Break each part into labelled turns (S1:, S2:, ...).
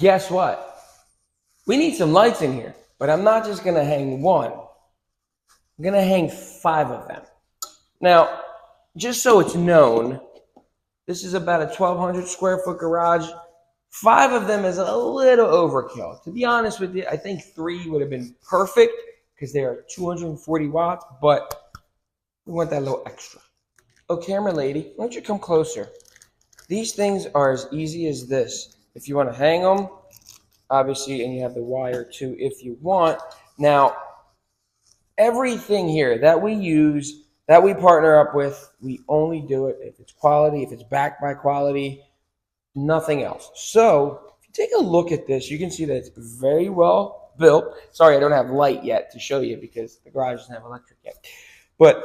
S1: guess what? We need some lights in here, but I'm not just gonna hang one. I'm gonna hang 5 of them. Now, just so it's known, this is about a 1,200 square foot garage. 5 of them is a little overkill. To be honest with you, I think 3 would have been perfect because they are 240 watts, but we want that little extra. Oh, camera lady, why don't you come closer? These things are as easy as this. If you want to hang them, obviously, and you have the wire too if you want. Now, everything here that we use, that we partner up with, we only do it if it's quality, if it's backed by quality, nothing else. So if you take a look at this, you can see that it's very well built. Sorry, I don't have light yet to show you because the garage doesn't have electric yet. But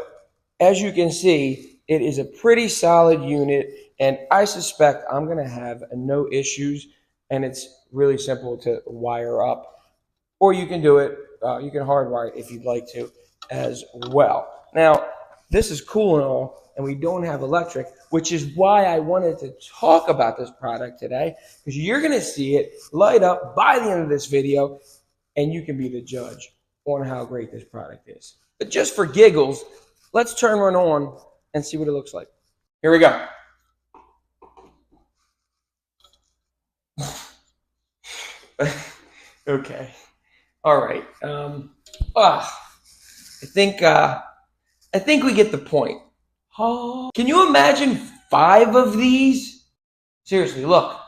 S1: as you can see, it is a pretty solid unit, and I suspect I'm going to have no issues, and it's really simple to wire up. Or you can do it, you can hardwire it if you'd like to as well. Now, this is cool and all, and we don't have electric, which is why I wanted to talk about this product today, because you're going to see it light up by the end of this video, and you can be the judge on how great this product is. But just for giggles, let's turn one on and see what it looks like. Here we go. Okay. All right. I think we get the point. Oh, can you imagine 5 of these? Seriously, look.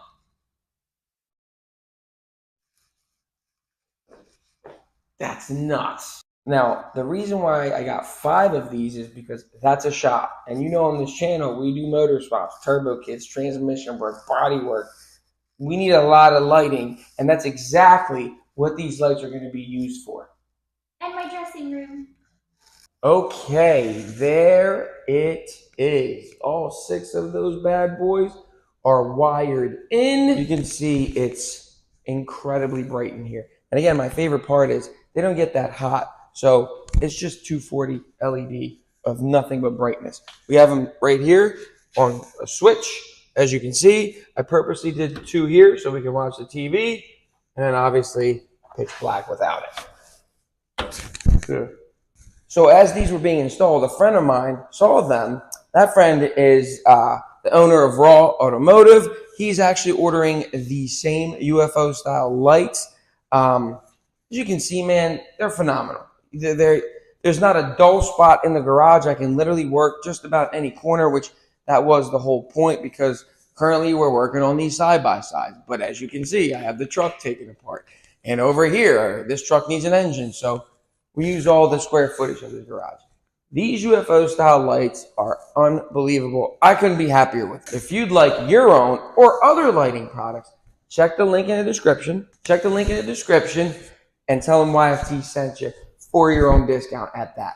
S1: That's nuts. Now, the reason why I got 5 of these is because that's a shop. And you know on this channel, we do motor swaps, turbo kits, transmission work, body work. We need a lot of lighting, and that's exactly what these lights are going to be used for.
S2: And my dressing room.
S1: Okay, there it is. All 6 of those bad boys are wired in. You can see it's incredibly bright in here. And again, my favorite part is they don't get that hot. So it's just 240 LED of nothing but brightness. We have them right here on a switch. As you can see, I purposely did 2 here so we can watch the TV, and then obviously pitch black without it. Good. So as these were being installed, a friend of mine saw them. That friend is the owner of Raw Automotive. He's actually ordering the same UFO style lights. As you can see, man, they're phenomenal. There's not a dull spot in the garage. I can literally work just about any corner, which that was the whole point, because currently we're working on these side-by-sides. But as you can see, I have the truck taken apart. And over here, this truck needs an engine. So we use all the square footage of the garage. These UFO-style lights are unbelievable. I couldn't be happier with it. If you'd like your own or other lighting products, check the link in the description. Check the link in the description and tell them YFT sent you for your own discount at that.